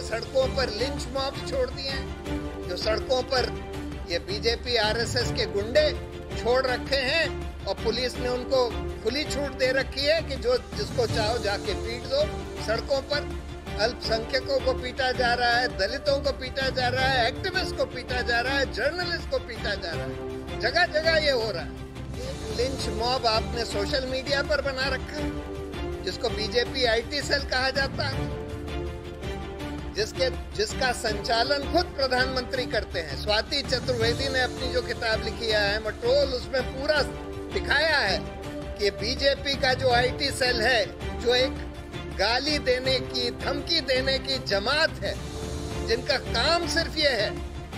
सड़कों पर lynch mob छोड़ दिए हैं, जो सड़कों पर ये बीजेपी आरएसएस के गुंडे छोड़ रखे हैं और पुलिस ने उनको खुली छूट दे रखी है कि जो जिसको चाहो जाके पीट दो। सड़कों पर अल्पसंख्यकों को पीटा जा रहा है, दलितों को पीटा जा रहा है, एक्टिविस्ट को पीटा जा रहा है, जर्नलिस्ट को पीटा जा रहा है, जगह जगह ये हो रहा है। लिंच मॉब आपने सोशल मीडिया पर बना रखा है, जिसको बीजेपी आईटी सेल कहा जाता है, जिसका संचालन खुद प्रधानमंत्री करते हैं। स्वाति चतुर्वेदी ने अपनी जो किताब लिखी है आई एम अ ट्रोल, उसमें पूरा दिखाया है कि बीजेपी का जो आईटी सेल है, जो एक गाली देने की, धमकी देने की जमात है, जिनका काम सिर्फ ये है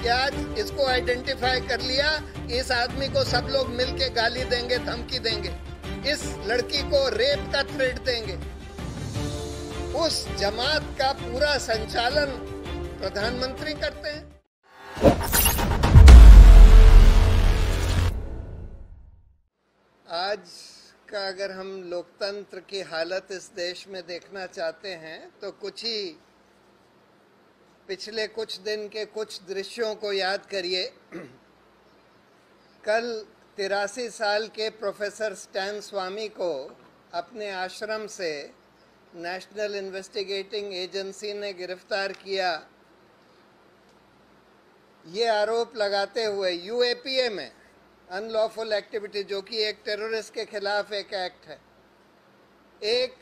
कि आज इसको आइडेंटिफाई कर लिया, इस आदमी को सब लोग मिलके गाली देंगे, धमकी देंगे, इस लड़की को रेप का थ्रेट देंगे। उस जमात का पूरा संचालन प्रधानमंत्री करते हैं। आज का अगर हम लोकतंत्र की हालत इस देश में देखना चाहते हैं तो पिछले कुछ दिन के कुछ दृश्यों को याद करिए। कल 83 साल के प्रोफेसर स्टैन स्वामी को अपने आश्रम से नेशनल इन्वेस्टिगेटिंग एजेंसी ने गिरफ्तार किया, ये आरोप लगाते हुए यूएपीए में अनलॉफुल एक्टिविटी, जो कि एक टेररिस्ट के खिलाफ एक एक्ट है। एक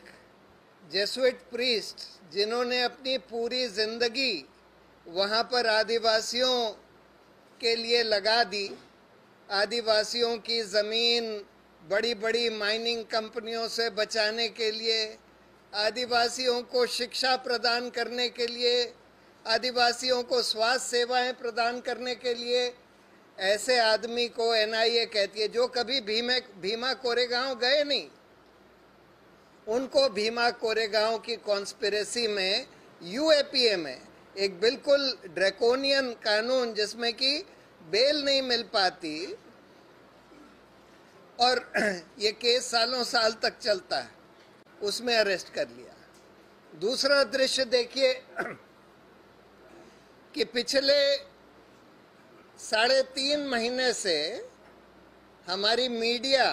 जेसुइट प्रीस्ट जिन्होंने अपनी पूरी जिंदगी वहाँ पर आदिवासियों के लिए लगा दी, आदिवासियों की ज़मीन बड़ी बड़ी माइनिंग कंपनियों से बचाने के लिए, आदिवासियों को शिक्षा प्रदान करने के लिए, आदिवासियों को स्वास्थ्य सेवाएं प्रदान करने के लिए, ऐसे आदमी को एनआईए कहती है, जो कभी भीमा कोरेगांव गए नहीं, उनको भीमा कोरेगांव की कॉन्स्पिरेसी में यूएपीए में एक बिल्कुल ड्रैकोनियन कानून जिसमें कि बेल नहीं मिल पाती और ये केस सालों साल तक चलता है, उसमें अरेस्ट कर लिया। दूसरा दृश्य देखिए कि पिछले 3.5 महीने से हमारी मीडिया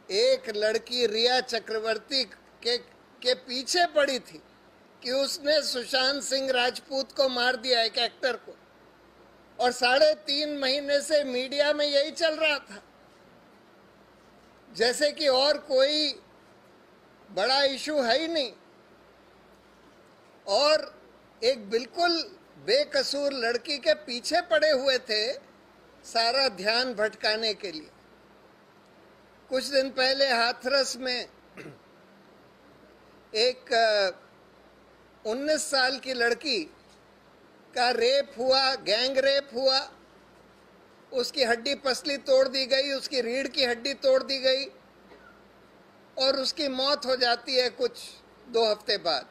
एक लड़की रिया चक्रवर्ती के पीछे पड़ी थी कि उसने सुशांत सिंह राजपूत को मार दिया, एक एक्टर को, और 3.5 महीने से मीडिया में यही चल रहा था, जैसे कि और कोई बड़ा इशू है ही नहीं, और एक बिल्कुल बेकसूर लड़की के पीछे पड़े हुए थे सारा ध्यान भटकाने के लिए। कुछ दिन पहले हाथरस में एक 19 साल की लड़की का रेप हुआ, गैंग रेप हुआ, उसकी हड्डी पसली तोड़ दी गई, उसकी रीढ़ की हड्डी तोड़ दी गई और उसकी मौत हो जाती है कुछ 2 हफ्ते बाद।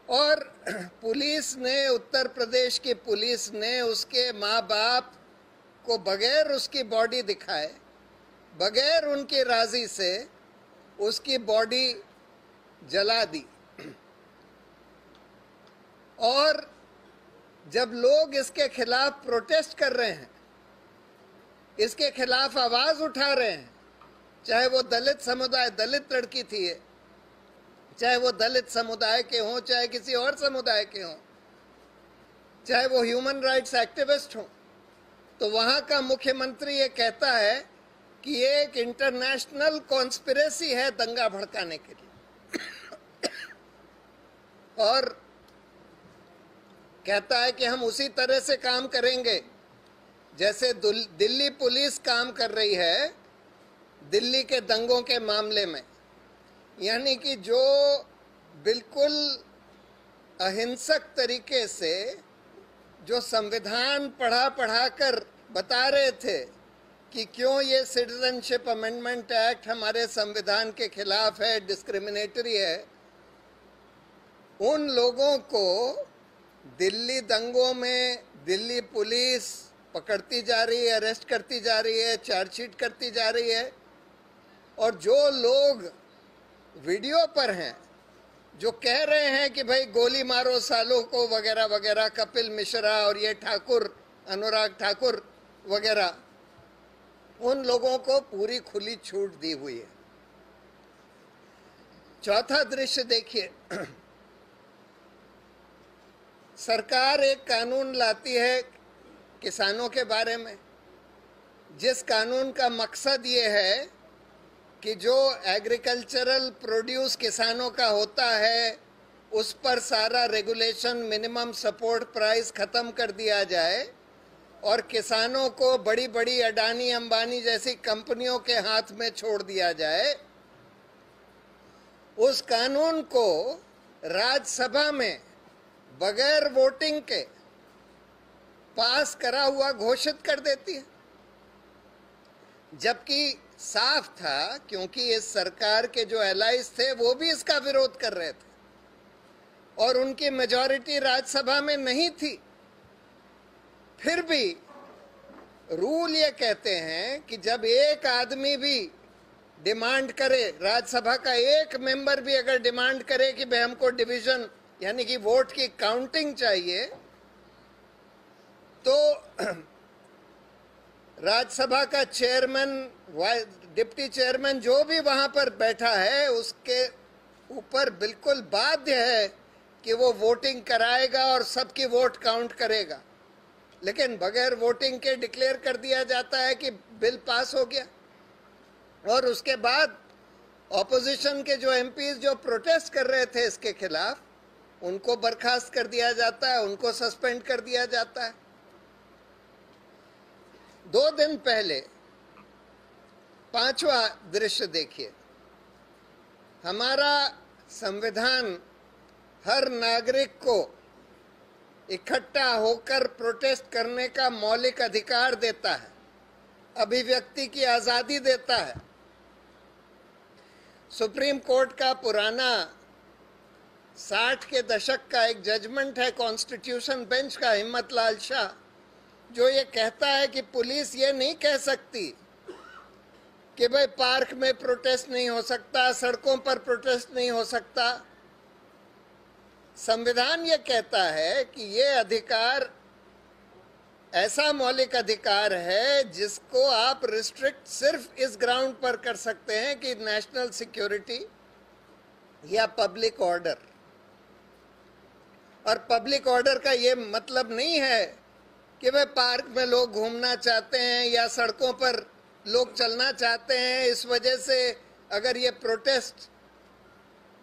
और पुलिस ने, उत्तर प्रदेश की पुलिस ने उसके माँ बाप को बगैर उसकी बॉडी दिखाए, बगैर उनकी राजी से उसकी बॉडी जला दी। और जब लोग इसके खिलाफ प्रोटेस्ट कर रहे हैं, इसके खिलाफ आवाज उठा रहे हैं, चाहे वो दलित समुदाय, दलित लड़की थी ये, चाहे वो दलित समुदाय के हों, चाहे किसी और समुदाय के हों, चाहे वो ह्यूमन राइट्स एक्टिविस्ट हों, तो वहां का मुख्यमंत्री ये कहता है कि ये एक इंटरनेशनल कॉन्स्पिरेसी है दंगा भड़काने के लिए और कहता है कि हम उसी तरह से काम करेंगे जैसे दिल्ली पुलिस काम कर रही है दिल्ली के दंगों के मामले में। यानी कि जो बिल्कुल अहिंसक तरीके से जो संविधान पढ़ा कर बता रहे थे कि क्यों ये सिटीजनशिप अमेंडमेंट एक्ट हमारे संविधान के खिलाफ है, डिस्क्रिमिनेटरी है, उन लोगों को दिल्ली दंगों में दिल्ली पुलिस पकड़ती जा रही है, अरेस्ट करती जा रही है, चार्जशीट करती जा रही है। और जो लोग वीडियो पर हैं जो कह रहे हैं कि भाई गोली मारो सालों को वगैरह वगैरह, कपिल मिश्रा और ये ठाकुर, अनुराग ठाकुर वगैरह, उन लोगों को पूरी खुली छूट दी हुई है। चौथा दृश्य देखिए, सरकार एक कानून लाती है किसानों के बारे में, जिस कानून का मकसद ये है कि जो एग्रीकल्चरल प्रोड्यूस किसानों का होता है उस पर सारा रेगुलेशन, मिनिमम सपोर्ट प्राइस खत्म कर दिया जाए और किसानों को बड़ी बड़ी अडानी अंबानी जैसी कंपनियों के हाथ में छोड़ दिया जाए। उस कानून को राज्यसभा में बगैर वोटिंग के पास करा हुआ घोषित कर देती है, जबकि साफ था, क्योंकि इस सरकार के जो एलाइज थे वो भी इसका विरोध कर रहे थे और उनकी मेजॉरिटी राज्यसभा में नहीं थी। फिर भी रूल ये कहते हैं कि जब एक आदमी भी डिमांड करे, राज्यसभा का एक मेंबर भी अगर डिमांड करे कि भाई हमको डिवीजन यानी कि वोट की काउंटिंग चाहिए, तो राज्यसभा का चेयरमैन, डिप्टी चेयरमैन जो भी वहां पर बैठा है उसके ऊपर बिल्कुल बाध्य है कि वो वोटिंग कराएगा और सबकी वोट काउंट करेगा। लेकिन बगैर वोटिंग के डिक्लेयर कर दिया जाता है कि बिल पास हो गया और उसके बाद ऑपोजिशन के जो एमपीज जो प्रोटेस्ट कर रहे थे इसके खिलाफ, उनको बर्खास्त कर दिया जाता है, उनको सस्पेंड कर दिया जाता है। 2 दिन पहले 5वां दृश्य देखिए, हमारा संविधान हर नागरिक को इकट्ठा होकर प्रोटेस्ट करने का मौलिक अधिकार देता है, अभिव्यक्ति की आजादी देता है। सुप्रीम कोर्ट का पुराना 60 के दशक का एक जजमेंट है कॉन्स्टिट्यूशन बेंच का, हिम्मत लाल शाह, जो ये कहता है कि पुलिस ये नहीं कह सकती कि भाई पार्क में प्रोटेस्ट नहीं हो सकता, सड़कों पर प्रोटेस्ट नहीं हो सकता। संविधान ये कहता है कि ये अधिकार ऐसा मौलिक अधिकार है जिसको आप रिस्ट्रिक्ट सिर्फ इस ग्राउंड पर कर सकते हैं कि नेशनल सिक्योरिटी या पब्लिक ऑर्डर। और पब्लिक ऑर्डर का ये मतलब नहीं है कि वे पार्क में लोग घूमना चाहते हैं या सड़कों पर लोग चलना चाहते हैं, इस वजह से अगर ये प्रोटेस्ट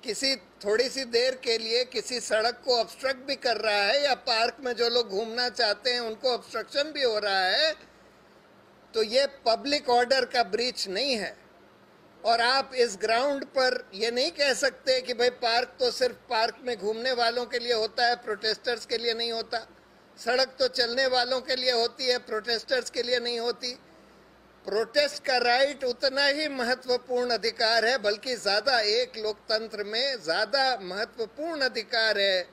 किसी थोड़ी सी देर के लिए किसी सड़क को ऑब्स्ट्रक्ट भी कर रहा है या पार्क में जो लोग घूमना चाहते हैं उनको ऑब्स्ट्रक्शन भी हो रहा है, तो ये पब्लिक ऑर्डर का ब्रीच नहीं है। और आप इस ग्राउंड पर ये नहीं कह सकते कि भाई पार्क तो सिर्फ पार्क में घूमने वालों के लिए होता है, प्रोटेस्टर्स के लिए नहीं होता। सड़क तो चलने वालों के लिए होती है, प्रोटेस्टर्स के लिए नहीं होती। प्रोटेस्ट का राइट उतना ही महत्वपूर्ण अधिकार है, बल्कि ज्यादा, एक लोकतंत्र में ज्यादा महत्वपूर्ण अधिकार है,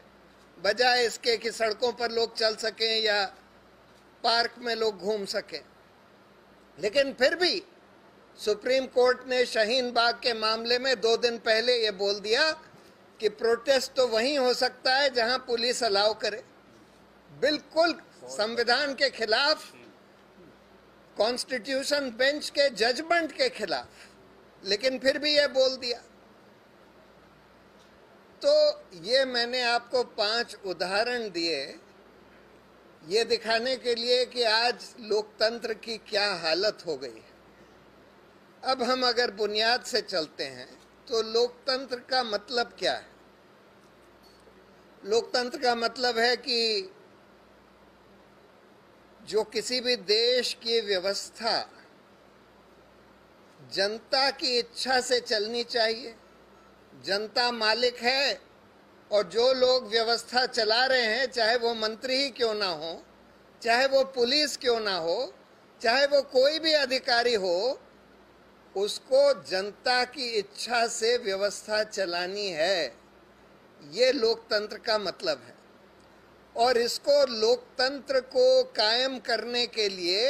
बजाय इसके कि सड़कों पर लोग चल सकें या पार्क में लोग घूम सकें। लेकिन फिर भी सुप्रीम कोर्ट ने शाहीन बाग के मामले में 2 दिन पहले ये बोल दिया कि प्रोटेस्ट तो वहीं हो सकता है जहां पुलिस अलाउ करे, बिल्कुल संविधान के खिलाफ, कॉन्स्टिट्यूशन बेंच के जजमेंट के खिलाफ, लेकिन फिर भी ये बोल दिया। तो ये मैंने आपको 5 उदाहरण दिए ये दिखाने के लिए कि आज लोकतंत्र की क्या हालत हो गई है। अब हम अगर बुनियाद से चलते हैं तो लोकतंत्र का मतलब क्या है? लोकतंत्र का मतलब है कि जो किसी भी देश की व्यवस्था जनता की इच्छा से चलनी चाहिए, जनता मालिक है और जो लोग व्यवस्था चला रहे हैं, चाहे वो मंत्री ही क्यों ना हो, चाहे वो पुलिस क्यों ना हो, चाहे वो कोई भी अधिकारी हो, उसको जनता की इच्छा से व्यवस्था चलानी है। ये लोकतंत्र का मतलब है। और इसको, लोकतंत्र को कायम करने के लिए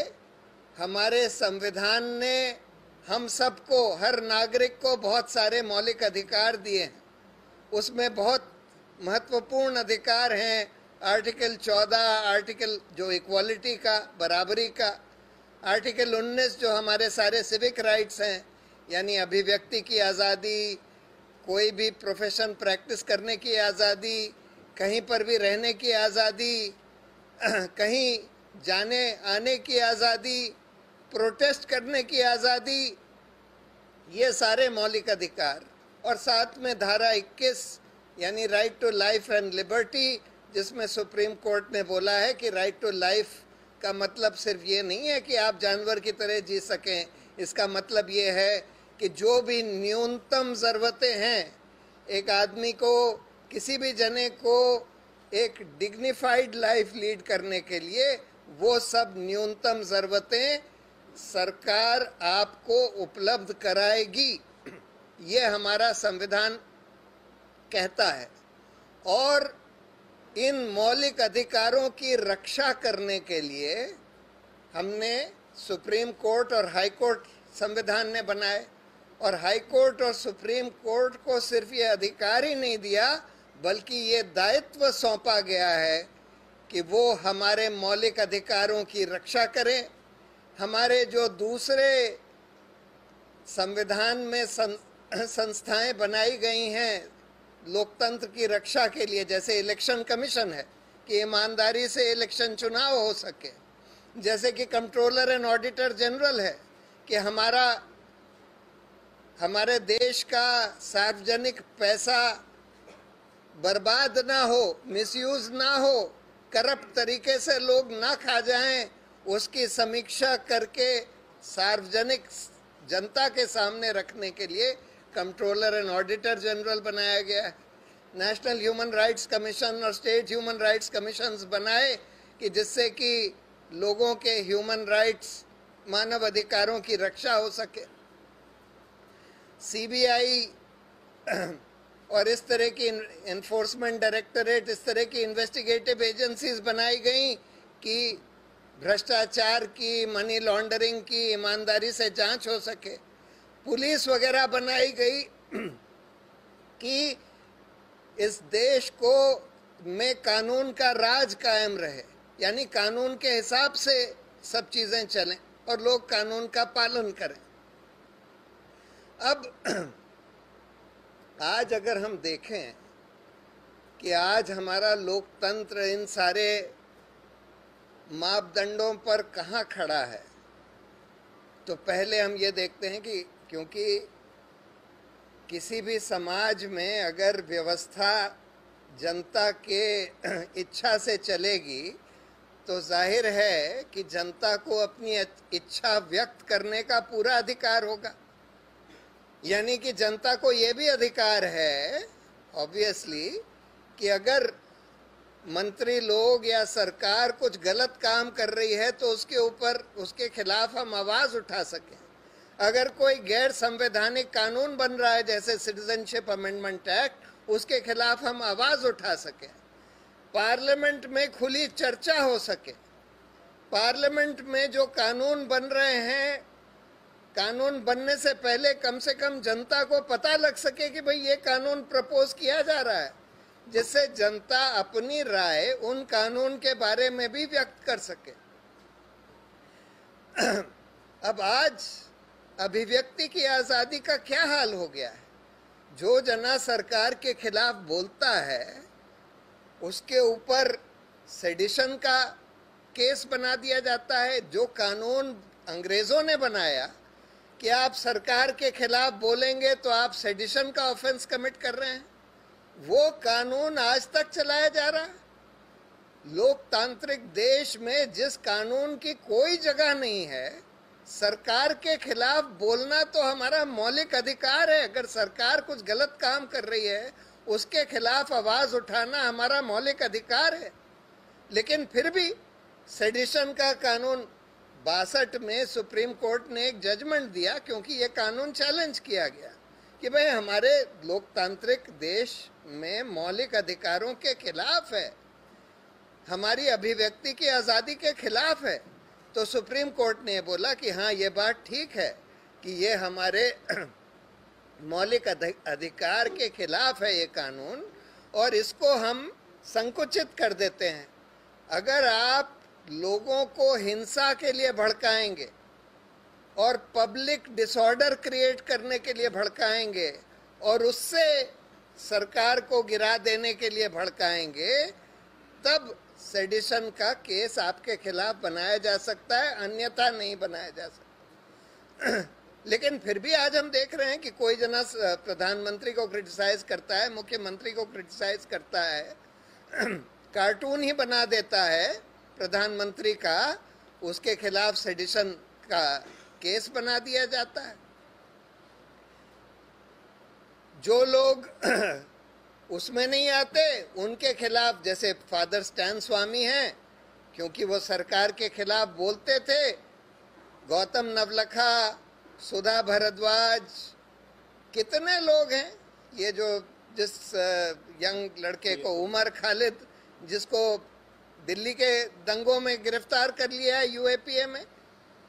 हमारे संविधान ने हम सबको, हर नागरिक को बहुत सारे मौलिक अधिकार दिए हैं। उसमें बहुत महत्वपूर्ण अधिकार हैं। आर्टिकल 14, आर्टिकल जो इक्वालिटी का, बराबरी का, आर्टिकल 19 जो हमारे सारे सिविक राइट्स हैं, यानी अभिव्यक्ति की आज़ादी, कोई भी प्रोफेशन प्रैक्टिस करने की आज़ादी, कहीं पर भी रहने की आज़ादी, कहीं जाने आने की आज़ादी, प्रोटेस्ट करने की आज़ादी, ये सारे मौलिक अधिकार। और साथ में धारा 21 यानी right to life and liberty, जिसमें सुप्रीम कोर्ट ने बोला है कि राइट टू लाइफ का मतलब सिर्फ ये नहीं है कि आप जानवर की तरह जी सकें, इसका मतलब ये है कि जो भी न्यूनतम ज़रूरतें हैं एक आदमी को, किसी भी जने को एक डिग्निफाइड लाइफ लीड करने के लिए, वो सब न्यूनतम ज़रूरतें सरकार आपको उपलब्ध कराएगी, ये हमारा संविधान कहता है। और इन मौलिक अधिकारों की रक्षा करने के लिए हमने सुप्रीम कोर्ट और हाई कोर्ट संविधान ने बनाए, और हाई कोर्ट और सुप्रीम कोर्ट को सिर्फ ये अधिकार ही नहीं दिया बल्कि ये दायित्व सौंपा गया है कि वो हमारे मौलिक अधिकारों की रक्षा करें। हमारे जो दूसरे संविधान में संस्थाएं बनाई गई हैं लोकतंत्र की रक्षा के लिए, जैसे इलेक्शन कमीशन है कि ईमानदारी से इलेक्शन चुनाव हो सके, जैसे कि कंट्रोलर एंड ऑडिटर जनरल है कि हमारे देश का सार्वजनिक पैसा बर्बाद ना हो, मिसयूज ना हो, करप्ट तरीके से लोग ना खा जाएं, उसकी समीक्षा करके सार्वजनिक जनता के सामने रखने के लिए कंट्रोलर एंड ऑडिटर जनरल बनाया गया है। नेशनल ह्यूमन राइट्स कमीशन और स्टेट ह्यूमन राइट्स कमीशंस बनाए कि जिससे कि लोगों के ह्यूमन राइट्स, मानव अधिकारों की रक्षा हो सके। सीबीआई और इस तरह की एनफोर्समेंट डायरेक्टरेट, इस तरह की इन्वेस्टिगेटिव एजेंसीज बनाई गई कि भ्रष्टाचार की, मनी लॉन्ड्रिंग की ईमानदारी से जांच हो सके। पुलिस वगैरह बनाई गई कि इस देश को में कानून का राज कायम रहे, यानी कानून के हिसाब से सब चीजें चलें और लोग कानून का पालन करें। अब आज अगर हम देखें कि आज हमारा लोकतंत्र इन सारे मापदंडों पर कहाँ खड़ा है, तो पहले हम ये देखते हैं कि क्योंकि किसी भी समाज में अगर व्यवस्था जनता के इच्छा से चलेगी तो जाहिर है कि जनता को अपनी इच्छा व्यक्त करने का पूरा अधिकार होगा। यानी कि जनता को ये भी अधिकार है ऑब्वियसली कि अगर मंत्री लोग या सरकार कुछ गलत काम कर रही है तो उसके ऊपर, उसके खिलाफ हम आवाज उठा सकें। अगर कोई गैर संवैधानिक कानून बन रहा है जैसे सिटीजनशिप अमेंडमेंट एक्ट, उसके खिलाफ हम आवाज उठा सकें। पार्लियामेंट में खुली चर्चा हो सके। पार्लियामेंट में जो कानून बन रहे हैं, कानून बनने से पहले कम से कम जनता को पता लग सके कि भाई ये कानून प्रपोज किया जा रहा है, जिससे जनता अपनी राय उन कानून के बारे में भी व्यक्त कर सके। अब आज अभिव्यक्ति की आज़ादी का क्या हाल हो गया है? जो जना सरकार के खिलाफ बोलता है उसके ऊपर सेडिशन का केस बना दिया जाता है। जो कानून अंग्रेजों ने बनाया कि आप सरकार के खिलाफ बोलेंगे तो आप सेडिशन का ऑफेंस कमिट कर रहे हैं, वो कानून आज तक चलाया जा रहा है। लोकतांत्रिक देश में जिस कानून की कोई जगह नहीं है, सरकार के खिलाफ बोलना तो हमारा मौलिक अधिकार है। अगर सरकार कुछ गलत काम कर रही है उसके खिलाफ आवाज उठाना हमारा मौलिक अधिकार है। लेकिन फिर भी सेडिशन का कानून 62 में सुप्रीम कोर्ट ने एक जजमेंट दिया, क्योंकि ये कानून चैलेंज किया गया कि भाई हमारे लोकतांत्रिक देश में मौलिक अधिकारों के खिलाफ है, हमारी अभिव्यक्ति की आज़ादी के खिलाफ है। तो सुप्रीम कोर्ट ने बोला कि हाँ, ये बात ठीक है कि ये हमारे मौलिक अधिकार के खिलाफ है ये कानून, और इसको हम संकुचित कर देते हैं। अगर आप लोगों को हिंसा के लिए भड़काएंगे और पब्लिक डिसऑर्डर क्रिएट करने के लिए भड़काएंगे और उससे सरकार को गिरा देने के लिए भड़काएंगे, तब सेडिशन का केस आपके खिलाफ बनाया जा सकता है, अन्यथा नहीं बनाया जा सकता। लेकिन फिर भी आज हम देख रहे हैं कि कोई जना प्रधानमंत्री को क्रिटिसाइज करता है, मुख्यमंत्री को क्रिटिसाइज करता है, कार्टून ही बना देता है प्रधानमंत्री का, उसके खिलाफ सेडिशन का केस बना दिया जाता है। जो लोग उसमें नहीं आते उनके खिलाफ, जैसे फादर स्टैन स्वामी हैं, क्योंकि वो सरकार के खिलाफ बोलते थे, गौतम नवलखा, सुधा भारद्वाज, कितने लोग हैं ये जो जिस यंग लड़के को उमर खालिद, जिसको दिल्ली के दंगों में गिरफ्तार कर लिया है यूएपीए में,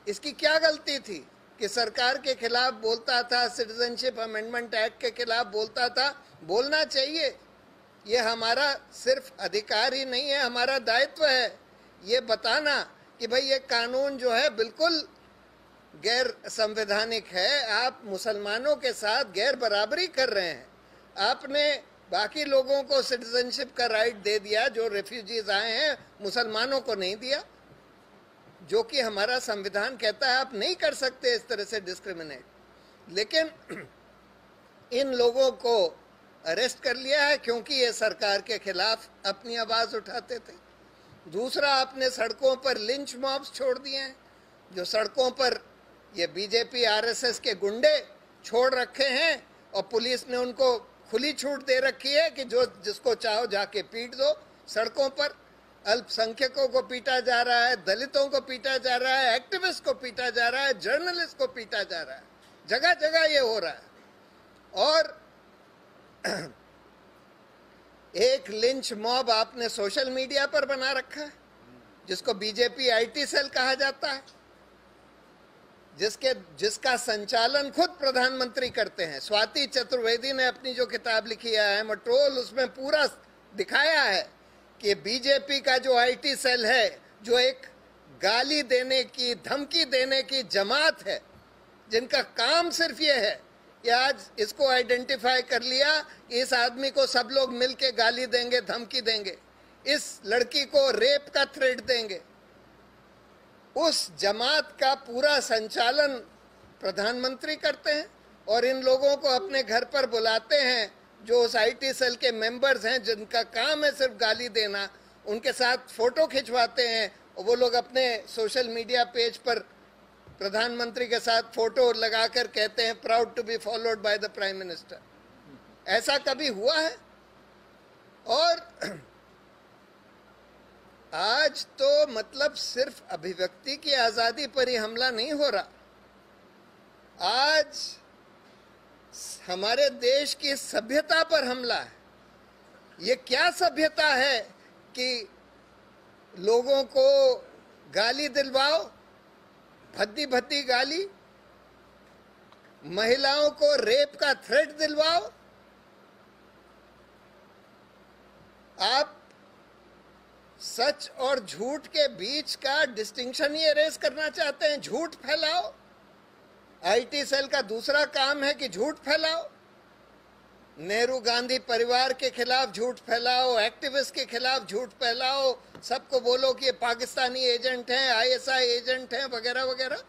इसकी क्या गलती थी कि सरकार के खिलाफ बोलता था, सिटीजनशिप अमेंडमेंट एक्ट के खिलाफ बोलता था। बोलना चाहिए, ये हमारा सिर्फ अधिकार ही नहीं है, हमारा दायित्व है ये बताना कि भाई ये कानून जो है बिल्कुल गैर संवैधानिक है, आप मुसलमानों के साथ गैर बराबरी कर रहे हैं। आपने बाकी लोगों को सिटीजनशिप का राइट दे दिया, जो रेफ्यूजीज आए हैं, मुसलमानों को नहीं दिया, जो कि हमारा संविधान कहता है आप नहीं कर सकते इस तरह से डिस्क्रिमिनेट। लेकिन इन लोगों को अरेस्ट कर लिया है क्योंकि ये सरकार के खिलाफ अपनी आवाज उठाते थे। दूसरा, आपने सड़कों पर लिंच मॉब्स छोड़ दिए हैं, जो सड़कों पर ये बीजेपी आरएसएस के गुंडे छोड़ रखे हैं, और पुलिस ने उनको खुली छूट दे रखी है कि जो जिसको चाहो जाके पीट दो सड़कों पर। अल्पसंख्यकों को पीटा जा रहा है, दलितों को पीटा जा रहा है, एक्टिविस्ट को पीटा जा रहा है, जर्नलिस्ट को पीटा जा रहा है, जगह जगह ये हो रहा है। और एक लिंच मॉब आपने सोशल मीडिया पर बना रखा है, जिसको बीजेपी आईटी सेल कहा जाता है, जिसका संचालन खुद प्रधानमंत्री करते हैं। स्वाति चतुर्वेदी ने अपनी जो किताब लिखी है आई एम अ ट्रोल, उसमें पूरा दिखाया है कि बीजेपी का जो आईटी सेल है, जो एक गाली देने की, धमकी देने की जमात है, जिनका काम सिर्फ ये है कि आज इसको आइडेंटिफाई कर लिया, इस आदमी को सब लोग मिलके गाली देंगे, धमकी देंगे, इस लड़की को रेप का थ्रेट देंगे। उस जमात का पूरा संचालन प्रधानमंत्री करते हैं और इन लोगों को अपने घर पर बुलाते हैं, जो उस आईटी सेल के मेंबर्स हैं, जिनका काम है सिर्फ गाली देना, उनके साथ फोटो खिंचवाते हैं और वो लोग अपने सोशल मीडिया पेज पर प्रधानमंत्री के साथ फोटो लगाकर कहते हैं proud to be followed by the prime minister. ऐसा कभी हुआ है? और आज तो मतलब सिर्फ अभिव्यक्ति की आजादी पर ही हमला नहीं हो रहा, आज हमारे देश की सभ्यता पर हमला है। ये क्या सभ्यता है कि लोगों को गाली दिलवाओ, भद्दी भद्दी गाली, महिलाओं को रेप का थ्रेट दिलवाओ। आप सच और झूठ के बीच का डिस्टिंक्शन ही एरेज करना चाहते हैं, झूठ फैलाओ। आईटी सेल का दूसरा काम है कि झूठ फैलाओ, नेहरू गांधी परिवार के खिलाफ झूठ फैलाओ, एक्टिविस्ट के खिलाफ झूठ फैलाओ, सबको बोलो कि ये पाकिस्तानी एजेंट हैं, आईएसआई एजेंट हैं, वगैरह वगैरह।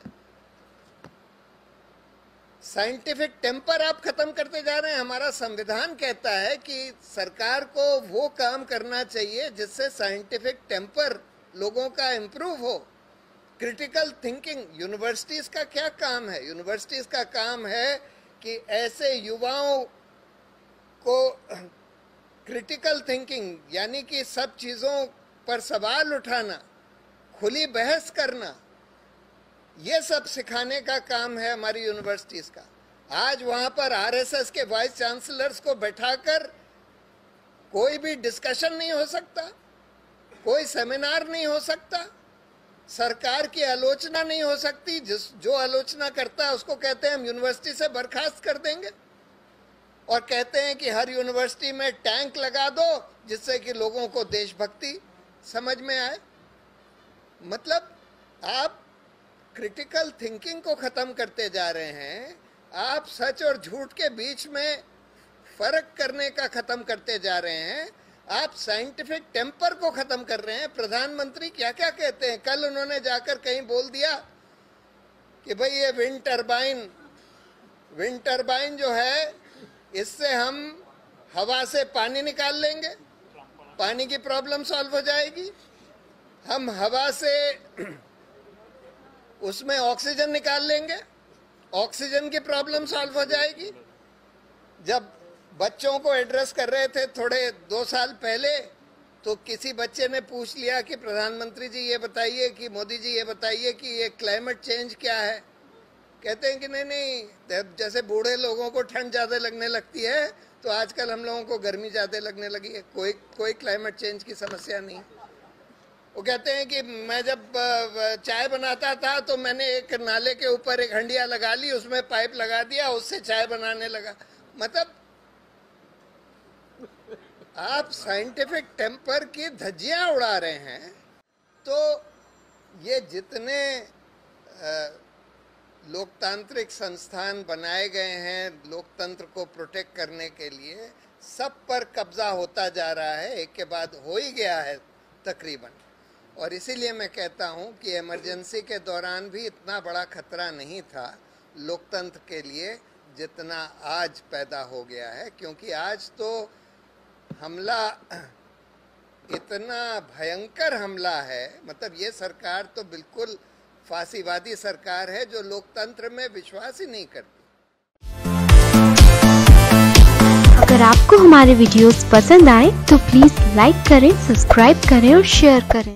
साइंटिफिक टेम्पर आप खत्म करते जा रहे हैं। हमारा संविधान कहता है कि सरकार को वो काम करना चाहिए जिससे साइंटिफिक टेम्पर लोगों का इम्प्रूव हो, क्रिटिकल थिंकिंग। यूनिवर्सिटीज का क्या काम है? यूनिवर्सिटीज का काम है कि ऐसे युवाओं को क्रिटिकल थिंकिंग, यानी कि सब चीज़ों पर सवाल उठाना, खुली बहस करना, ये सब सिखाने का काम है हमारी यूनिवर्सिटीज का। आज वहां पर आरएसएस के वाइस चांसलर्स को बैठाकर कोई भी डिस्कशन नहीं हो सकता, कोई सेमिनार नहीं हो सकता, सरकार की आलोचना नहीं हो सकती। जो आलोचना करता है उसको कहते हैं हम यूनिवर्सिटी से बर्खास्त कर देंगे। और कहते हैं कि हर यूनिवर्सिटी में टैंक लगा दो जिससे कि लोगों को देशभक्ति समझ में आए। मतलब आप क्रिटिकल थिंकिंग को खत्म करते जा रहे हैं, आप सच और झूठ के बीच में फर्क करने का खत्म करते जा रहे हैं, आप साइंटिफिक टेम्पर को खत्म कर रहे हैं। प्रधानमंत्री क्या क्या कहते हैं, कल उन्होंने जाकर कहीं बोल दिया कि भाई ये विंड टरबाइन जो है इससे हम हवा से पानी निकाल लेंगे, पानी की प्रॉब्लम सॉल्व हो जाएगी। हम हवा से उसमें ऑक्सीजन निकाल लेंगे, ऑक्सीजन की प्रॉब्लम सॉल्व हो जाएगी। जब बच्चों को एड्रेस कर रहे थे थोड़े 2 साल पहले, तो किसी बच्चे ने पूछ लिया कि प्रधानमंत्री जी ये बताइए कि मोदी जी ये बताइए कि ये क्लाइमेट चेंज क्या है। कहते हैं कि नहीं, जैसे बूढ़े लोगों को ठंड ज़्यादा लगने लगती है तो आजकल हम लोगों को गर्मी ज़्यादा लगने लगी है, कोई क्लाइमेट चेंज की समस्या नहीं। वो कहते हैं कि मैं जब चाय बनाता था तो मैंने एक नाले के ऊपर एक हंडिया लगा ली, उसमें पाइप लगा दिया, उससे चाय बनाने लगा। मतलब आप साइंटिफिक टेम्पर की धज्जियां उड़ा रहे हैं। तो ये जितने लोकतांत्रिक संस्थान बनाए गए हैं लोकतंत्र को प्रोटेक्ट करने के लिए, सब पर कब्जा होता जा रहा है, एक के बाद हो ही गया है तकरीबन। और इसीलिए मैं कहता हूं कि इमरजेंसी के दौरान भी इतना बड़ा खतरा नहीं था लोकतंत्र के लिए जितना आज पैदा हो गया है, क्योंकि आज तो हमला इतना भयंकर हमला है। मतलब ये सरकार तो बिल्कुल फांसीवादी सरकार है जो लोकतंत्र में विश्वास ही नहीं करती। अगर आपको हमारे वीडियोस पसंद आए तो प्लीज लाइक करें, सब्सक्राइब करें और शेयर करें।